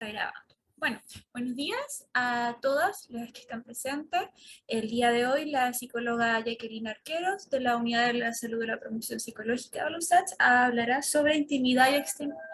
Está grabando. Bueno, buenos días a todas las que están presentes. El día de hoy la psicóloga Jacqueline Arqueros de la Unidad de la Salud de la Promoción Psicológica de los USACH hablará sobre intimidad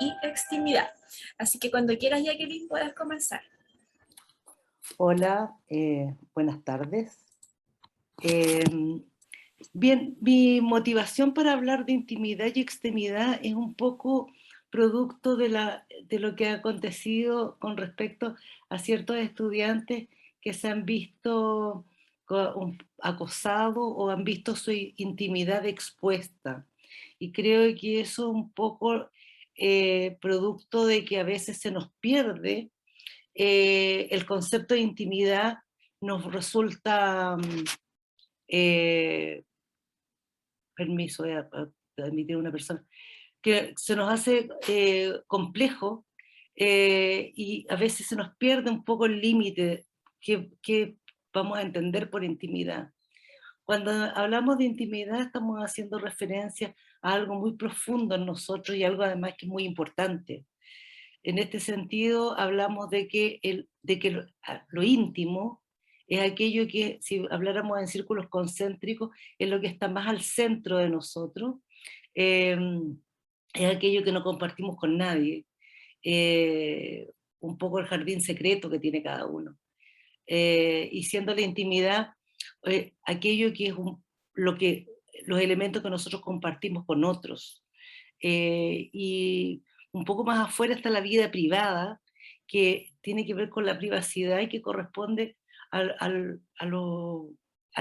y extimidad. Así que cuando quieras, Jacqueline, puedes comenzar. Hola, buenas tardes. Bien, mi motivación para hablar de intimidad y extremidad es un poco producto de lo que ha acontecido con respecto a ciertos estudiantes que se han visto acosados o han visto su intimidad expuesta. Y creo que eso es un poco producto de que a veces se nos pierde el concepto de intimidad, nos resulta permiso, voy a admitir una persona, que se nos hace complejo y a veces se nos pierde un poco el límite que vamos a entender por intimidad. Cuando hablamos de intimidad estamos haciendo referencia a algo muy profundo en nosotros y algo además que es muy importante. En este sentido hablamos de que lo íntimo es aquello que, si habláramos en círculos concéntricos, es lo que está más al centro de nosotros, eh, es aquello que no compartimos con nadie, un poco el jardín secreto que tiene cada uno. Y siendo la intimidad aquello que es los elementos que nosotros compartimos con otros. Y un poco más afuera está la vida privada, que tiene que ver con la privacidad y que corresponde al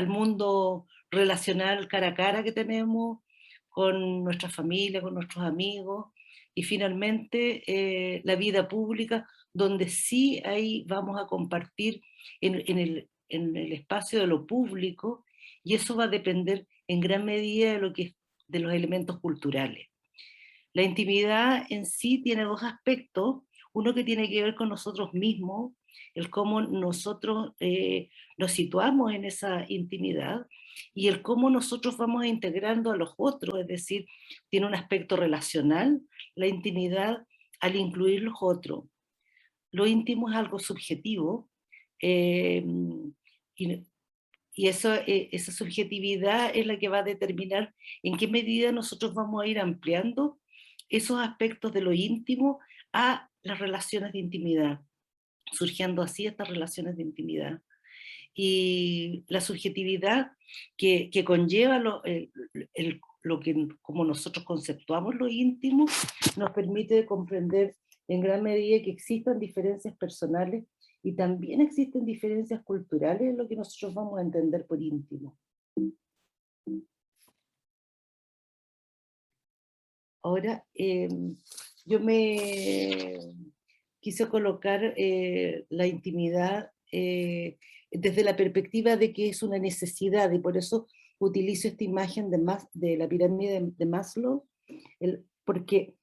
mundo relacional cara a cara que tenemos con nuestra familia, con nuestros amigos, y finalmente la vida pública, donde sí ahí vamos a compartir en el espacio de lo público, y eso va a depender en gran medida de los elementos culturales. La intimidad en sí tiene dos aspectos, uno que tiene que ver con nosotros mismos, el cómo nosotros nos situamos en esa intimidad, y el cómo nosotros vamos integrando a los otros, es decir, tiene un aspecto relacional, la intimidad al incluir los otros. Lo íntimo es algo subjetivo, eh, y, esa subjetividad es la que va a determinar en qué medida nosotros vamos a ir ampliando esos aspectos de lo íntimo a las relaciones de intimidad, surgiendo así estas relaciones de intimidad. Y la subjetividad que conlleva lo que, como nosotros conceptuamos lo íntimo, nos permite comprender en gran medida que existan diferencias personales y también existen diferencias culturales en lo que nosotros vamos a entender por íntimo. Ahora, yo me quise colocar la intimidad desde la perspectiva de que es una necesidad, y por eso utilizo esta imagen de la pirámide de Maslow, porque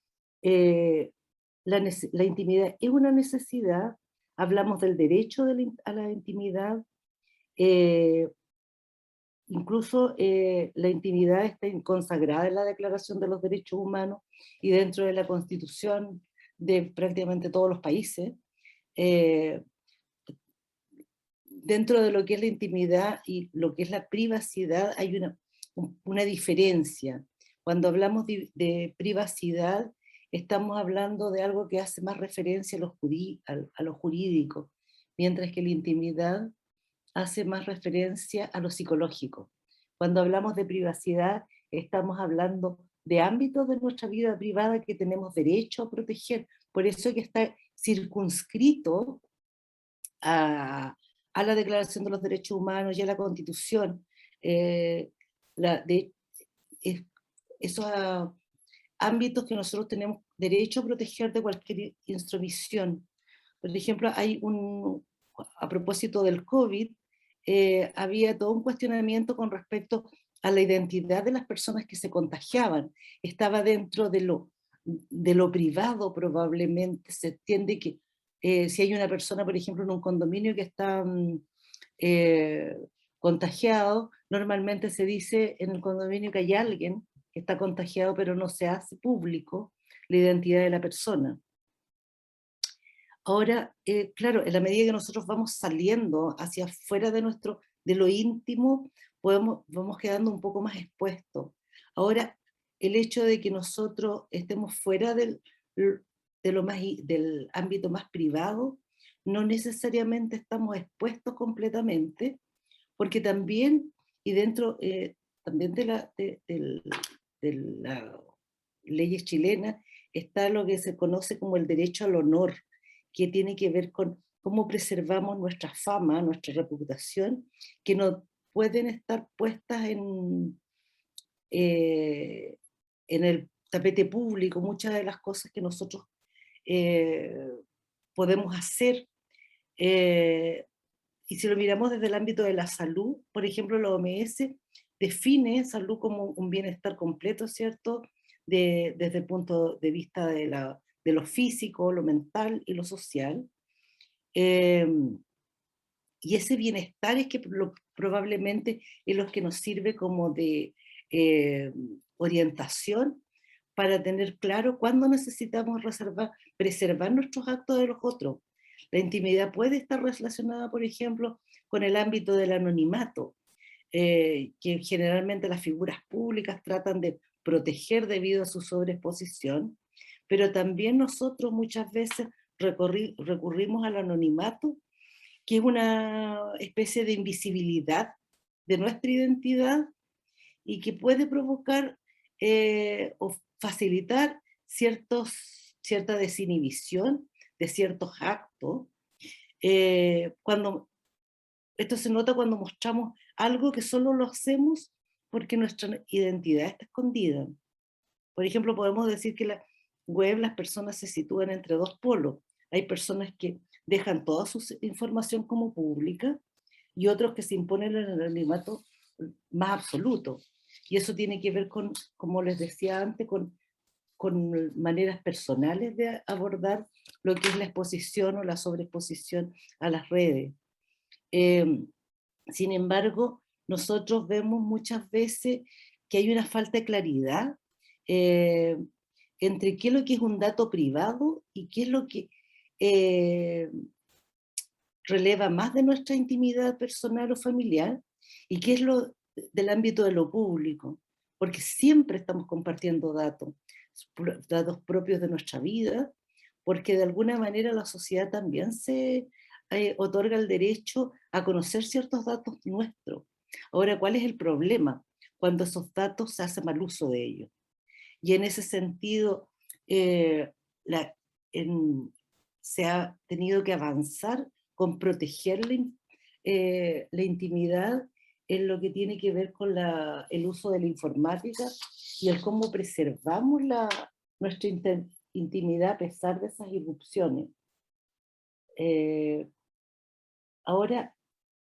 la intimidad es una necesidad. Hablamos del derecho a la intimidad, eh, incluso la intimidad está consagrada en la Declaración de los Derechos Humanos y dentro de la Constitución de prácticamente todos los países. Dentro de lo que es la intimidad y lo que es la privacidad hay una diferencia. Cuando hablamos de privacidad, estamos hablando de algo que hace más referencia a lo jurídico, mientras que la intimidad hace más referencia a lo psicológico. Cuando hablamos de privacidad, estamos hablando de ámbitos de nuestra vida privada que tenemos derecho a proteger. Por eso es que está circunscrito a la Declaración de los Derechos Humanos y a la Constitución. De esos ámbitos que nosotros tenemos derecho a proteger de cualquier intromisión. Por ejemplo, a propósito del COVID, había todo un cuestionamiento con respecto a la identidad de las personas que se contagiaban. Estaba dentro de lo privado probablemente. Se entiende que si hay una persona, por ejemplo, en un condominio que está contagiado, normalmente se dice en el condominio que hay alguien que está contagiado, pero no se hace público la identidad de la persona. Ahora, claro, en la medida que nosotros vamos saliendo hacia afuera de lo íntimo, vamos quedando un poco más expuestos. Ahora, el hecho de que nosotros estemos fuera del ámbito más privado, no necesariamente estamos expuestos completamente, porque también, y dentro también de las leyes chilenas, está lo que se conoce como el derecho al honor, que tiene que ver con cómo preservamos nuestra fama, nuestra reputación, que no pueden estar puestas eh, en el tapete público. Muchas de las cosas que nosotros eh, podemos hacer, eh, y si lo miramos desde el ámbito de la salud, por ejemplo, la OMS define salud como un bienestar completo, ¿cierto? Desde el punto de vista de lo físico, lo mental y lo social. Eh, y ese bienestar es que probablemente es lo que nos sirve como de eh, orientación para tener claro cuándo necesitamos preservar nuestros actos de los otros. La intimidad puede estar relacionada, por ejemplo, con el ámbito del anonimato, que generalmente las figuras públicas tratan de proteger debido a su sobreexposición, pero también nosotros muchas veces recurrimos al anonimato, que es una especie de invisibilidad de nuestra identidad y que puede provocar o facilitar cierta desinhibición de ciertos actos. Cuando esto se nota cuando mostramos algo que solo lo hacemos porque nuestra identidad está escondida. Por ejemplo, podemos decir que la web, las personas se sitúan entre dos polos. Hay personas que dejan toda su información como pública y otros que se imponen en el anonimato más absoluto. Y eso tiene que ver con, como les decía antes, con maneras personales de abordar lo que es la exposición o la sobreexposición a las redes. Eh, Sin embargo, nosotros vemos muchas veces que hay una falta de claridad eh, entre qué es lo que es un dato privado y qué es lo que eh, releva más de nuestra intimidad personal o familiar y qué es lo del ámbito de lo público, porque siempre estamos compartiendo datos propios de nuestra vida, porque de alguna manera la sociedad también se otorga el derecho a conocer ciertos datos nuestros. Ahora, ¿cuál es el problema? Cuando esos datos se hace mal uso de ellos. Y en ese sentido, eh, la, en, se ha tenido que avanzar con proteger la intimidad en lo que tiene que ver con el uso de la informática y el cómo preservamos nuestra intimidad a pesar de esas irrupciones. Eh, Ahora,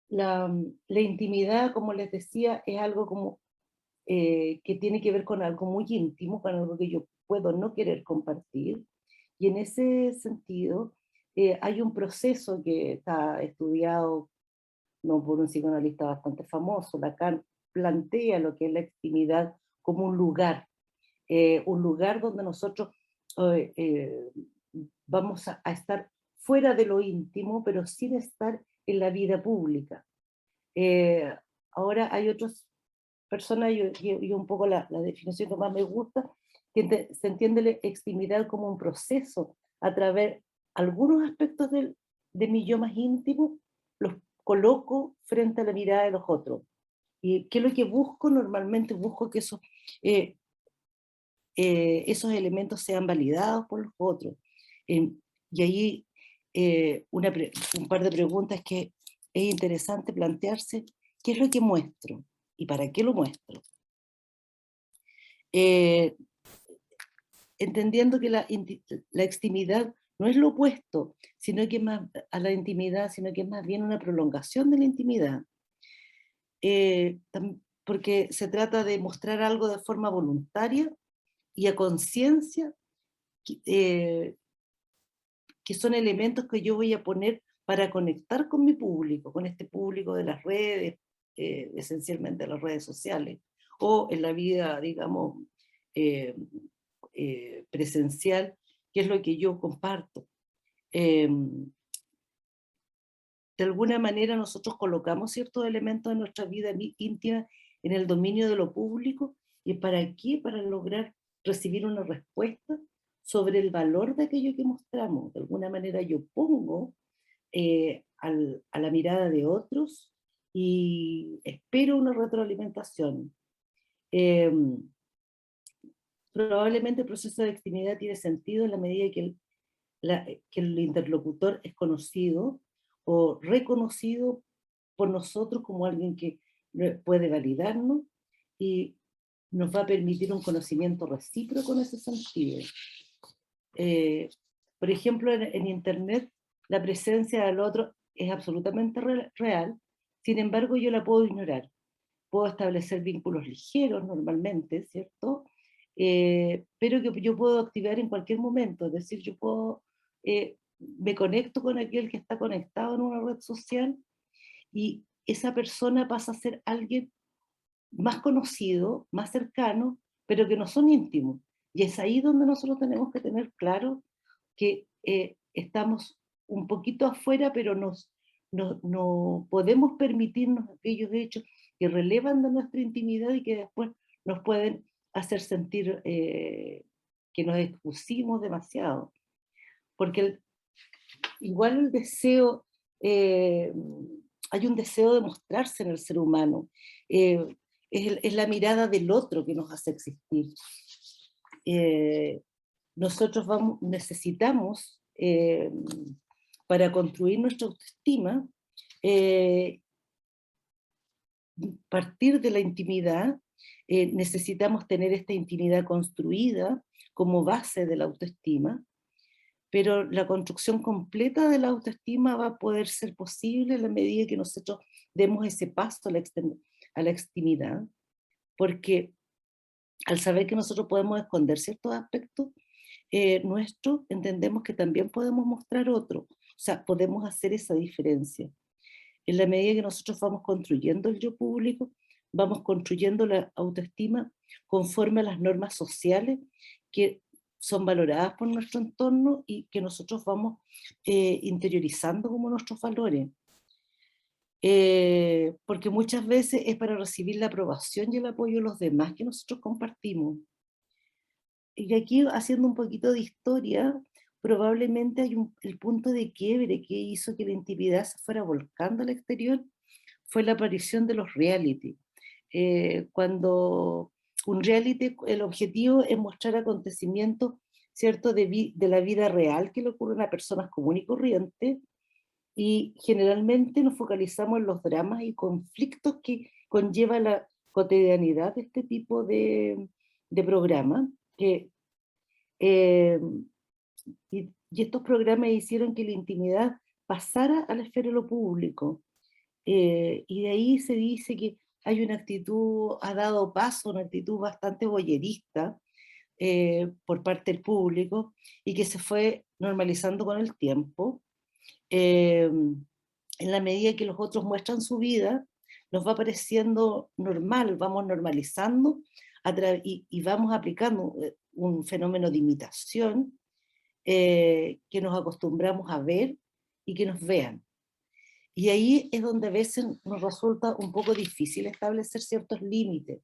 la intimidad, como les decía, es algo como que tiene que ver con algo muy íntimo, con algo que yo puedo no querer compartir. Y en ese sentido, hay un proceso que está estudiado no por un psicoanalista bastante famoso. Lacan plantea lo que es la intimidad como un lugar donde nosotros eh, eh, vamos a estar fuera de lo íntimo, pero sin estar en la vida pública. Eh, Ahora hay otras personas, y un poco la definición que más me gusta, que se entiende la extimidad como un proceso a través algunos aspectos de mi yo más íntimo, los coloco frente a la mirada de los otros. ¿Y qué es lo que busco? Normalmente busco que eh, esos elementos sean validados por los otros. Eh, y ahí un par de preguntas que es interesante plantearse: ¿qué es lo que muestro? ¿Y para qué lo muestro? Eh, Entendiendo que la extimidad no es lo opuesto, sino que más a la intimidad, sino que es más bien una prolongación de la intimidad. Porque se trata de mostrar algo de forma voluntaria y a conciencia, que, eh, que son elementos que yo voy a poner para conectar con mi público, con este público de las redes, esencialmente las redes sociales, o en la vida, digamos, eh, presencial, que es lo que yo comparto. em, de alguna manera nosotros colocamos ciertos elementos de nuestra vida íntima en el dominio de lo público. ¿Y para qué? Para lograr recibir una respuesta sobre el valor de aquello que mostramos. De alguna manera yo pongo a la mirada de otros y espero una retroalimentación. Em, Probablemente el proceso de victimidad tiene sentido en la medida que que el interlocutor es conocido o reconocido por nosotros como alguien que puede validarnos y nos va a permitir un conocimiento recíproco en ese sentido. Eh, por ejemplo, en Internet la presencia del otro es absolutamente real, sin embargo yo la puedo ignorar. Puedo establecer vínculos ligeros normalmente, ¿cierto? Pero que yo puedo activar en cualquier momento, es decir, yo puedo, me conecto con aquel que está conectado en una red social y esa persona pasa a ser alguien más conocido, más cercano, pero que no son íntimos. Y es ahí donde nosotros tenemos que tener claro que estamos un poquito afuera, pero no podemos permitirnos aquellos hechos que relevan de nuestra intimidad y que después nos pueden hacer sentir que nos expusimos demasiado. Porque igual el deseo, eh, hay un deseo de mostrarse en el ser humano. eh, es la mirada del otro que nos hace existir. Eh, Nosotros necesitamos, para construir nuestra autoestima, eh, partir de la intimidad. Necesitamos tener esta intimidad construida como base de la autoestima, pero la construcción completa de la autoestima va a poder ser posible en la medida que nosotros demos ese paso a a la extimidad, porque al saber que nosotros podemos esconder ciertos aspectos nuestros, entendemos que también podemos mostrar otro. O sea, podemos hacer esa diferencia. En la medida que nosotros vamos construyendo el yo público, vamos construyendo la autoestima conforme a las normas sociales que son valoradas por nuestro entorno y que nosotros vamos interiorizando como nuestros valores. Porque muchas veces es para recibir la aprobación y el apoyo de los demás que nosotros compartimos. Y aquí, haciendo un poquito de historia, probablemente hay el punto de quiebre que hizo que la intimidad se fuera volcando al exterior, fue la aparición de los reality. Cuando un reality, el objetivo es mostrar acontecimientos, ¿cierto?, de la vida real que le ocurren a personas comunes y corrientes, y generalmente nos focalizamos en los dramas y conflictos que conlleva la cotidianidad de este tipo de programas, que eh, y estos programas hicieron que la intimidad pasara a la esfera de lo público. Y de ahí se dice que hay una actitud, ha dado paso a una actitud bastante voyerista por parte del público y que se fue normalizando con el tiempo. En la medida que los otros muestran su vida, nos va pareciendo normal, vamos normalizando y vamos aplicando un fenómeno de imitación que nos acostumbramos a ver y que nos vean. Y ahí es donde a veces nos resulta un poco difícil establecer ciertos límites.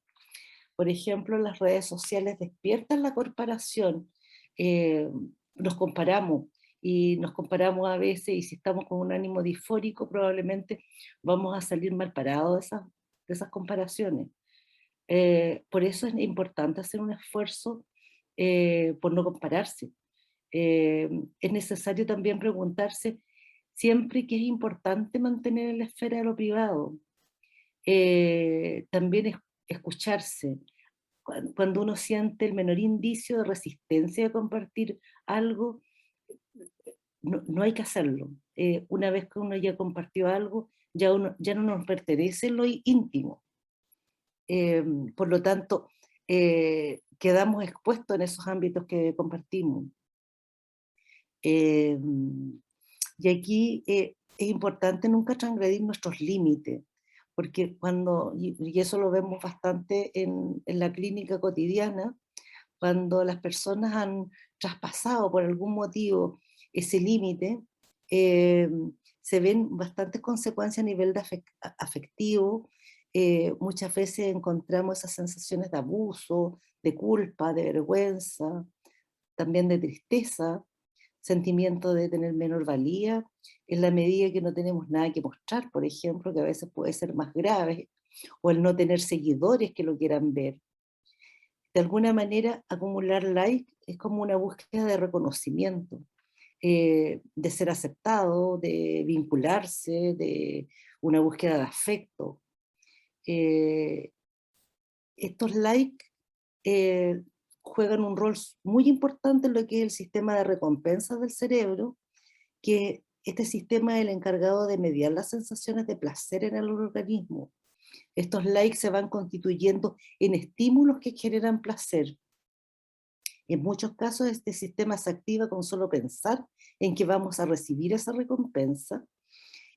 Por ejemplo, las redes sociales despiertan la comparación, eh, nos comparamos y nos comparamos a veces, y si estamos con un ánimo disfórico probablemente vamos a salir mal parados de esas comparaciones. Por eso es importante hacer un esfuerzo por no compararse. Es necesario también preguntarse siempre que es importante mantener en la esfera de lo privado. También escucharse. Cuando uno siente el menor indicio de resistencia a compartir algo, no hay que hacerlo. Una vez que uno ya compartió algo, ya no nos pertenece en lo íntimo. Por lo tanto, quedamos expuestos en esos ámbitos que compartimos. Eh, y aquí es importante nunca transgredir nuestros límites, porque y eso lo vemos bastante en la clínica cotidiana, cuando las personas han traspasado por algún motivo ese límite, eh, se ven bastantes consecuencias a nivel de afectivo. Muchas veces encontramos esas sensaciones de abuso, de culpa, de vergüenza, también de tristeza, sentimiento de tener menor valía, en la medida que no tenemos nada que mostrar, por ejemplo, que a veces puede ser más grave, o el no tener seguidores que lo quieran ver. De alguna manera, acumular likes es como una búsqueda de reconocimiento, de ser aceptado, de vincularse, de una búsqueda de afecto. Eh, Estos likes eh, juegan un rol muy importante en lo que es el sistema de recompensas del cerebro, que este sistema es el encargado de mediar las sensaciones de placer en el organismo. Estos likes se van constituyendo en estímulos que generan placer. En muchos casos este sistema se activa con solo pensar en que vamos a recibir esa recompensa,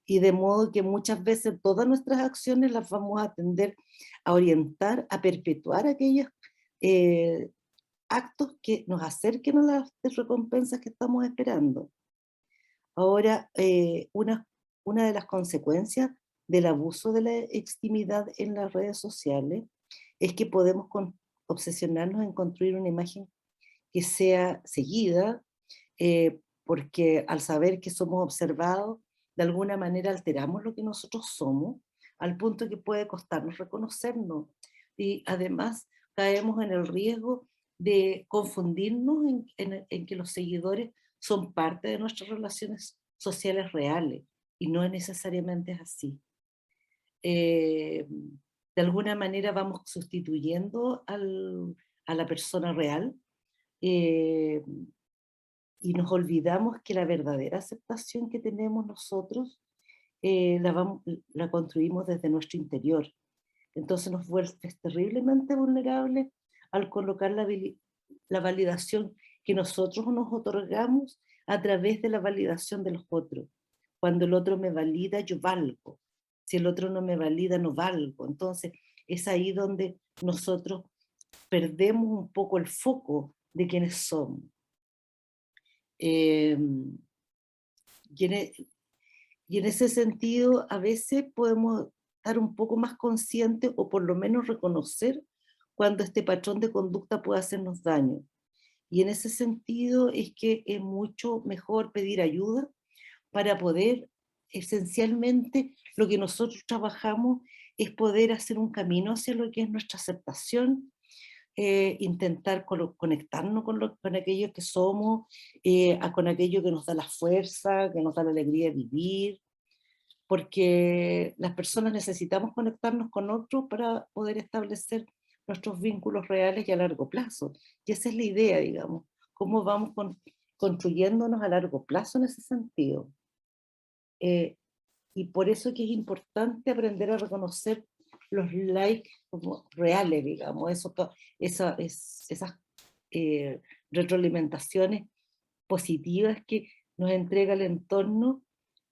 y de modo que muchas veces todas nuestras acciones las vamos a tender a orientar, a perpetuar aquellos eh, actos que nos acerquen a las recompensas que estamos esperando. Ahora, una de las consecuencias del abuso de la extimidad en las redes sociales es que podemos obsesionarnos en construir una imagen que sea seguida, porque al saber que somos observados, de alguna manera alteramos lo que nosotros somos, al punto que puede costarnos reconocernos. Y además caemos en el riesgo de confundirnos en que los seguidores son parte de nuestras relaciones sociales reales, y no necesariamente es así. De alguna manera vamos sustituyendo a la persona real, eh, y nos olvidamos que la verdadera aceptación que tenemos nosotros la construimos desde nuestro interior. Entonces nos vuelves terriblemente vulnerables al colocar la validación que nosotros nos otorgamos a través de la validación de los otros. Cuando el otro me valida, yo valgo. Si el otro no me valida, no valgo. Entonces es ahí donde nosotros perdemos un poco el foco de quiénes somos. Eh, y, y en ese sentido, a veces podemos estar un poco más conscientes, o por lo menos reconocer cuando este patrón de conducta puede hacernos daño. Y en ese sentido es que es mucho mejor pedir ayuda para poder, esencialmente, lo que nosotros trabajamos es poder hacer un camino hacia lo que es nuestra aceptación, intentar conectarnos con aquello que somos, con aquello que nos da la fuerza, que nos da la alegría de vivir, porque las personas necesitamos conectarnos con otros para poder establecer nuestros vínculos reales y a largo plazo. Y esa es la idea, digamos, cómo vamos construyéndonos a largo plazo en ese sentido. Y por eso que es importante aprender a reconocer los likes como reales, digamos, esas retroalimentaciones positivas que nos entrega el entorno,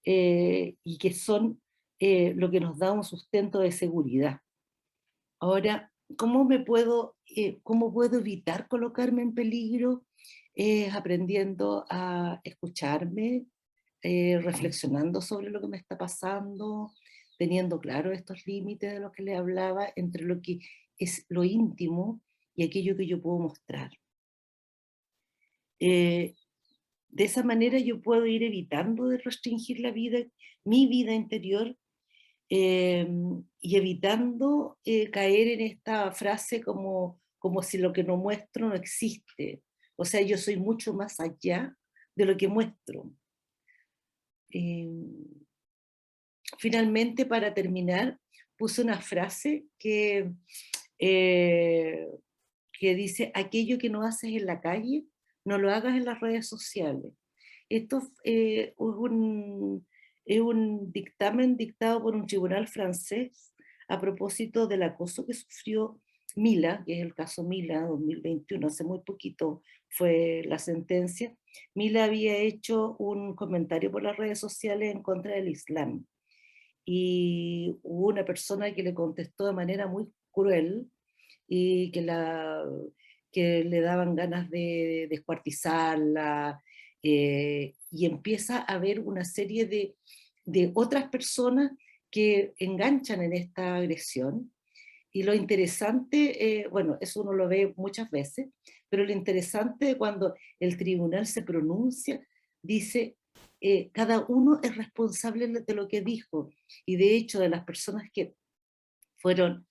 y que son lo que nos da un sustento de seguridad. Ahora, cómo puedo evitar colocarme en peligro? Aprendiendo a escucharme, reflexionando sobre lo que me está pasando, teniendo claro estos límites de los que le hablaba entre lo que es lo íntimo y aquello que yo puedo mostrar. Eh, de esa manera yo puedo ir evitando de restringir mi vida interior, y evitando caer en esta frase como si lo que no muestro no existe. O sea, yo soy mucho más allá de lo que muestro. Eh, Finalmente, para terminar, puse una frase eh, que dice: aquello que no haces en la calle, no lo hagas en las redes sociales. Esto es un dictamen dictado por un tribunal francés a propósito del acoso que sufrió Mila, que es el caso Mila 2021, hace muy poquito fue la sentencia. Mila había hecho un comentario por las redes sociales en contra del Islam, y hubo una persona que le contestó de manera muy cruel, y que le daban ganas de descuartizarla, y empieza a haber una serie de otras personas que enganchan en esta agresión. Y lo interesante, bueno, eso uno lo ve muchas veces, pero lo interesante cuando el tribunal se pronuncia, dice, cada uno es responsable de lo que dijo. Y de hecho, de las personas que fueron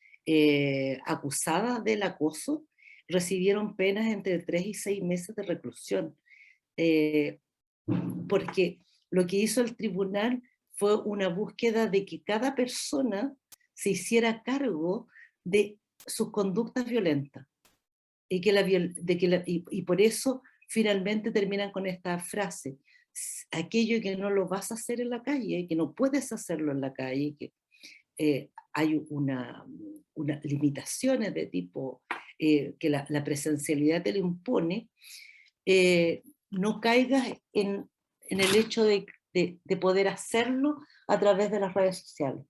acusadas del acoso, recibieron penas entre 3 y 6 meses de reclusión. Eh, Porque lo que hizo el tribunal fue una búsqueda de que cada persona se hiciera cargo de sus conductas violentas y, y por eso finalmente terminan con esta frase: aquello que no lo vas a hacer en la calle, que no puedes hacerlo en la calle, que hay unas limitaciones de tipo que la presencialidad te lo impone, no caigas en el hecho de poder hacerlo a través de las redes sociales.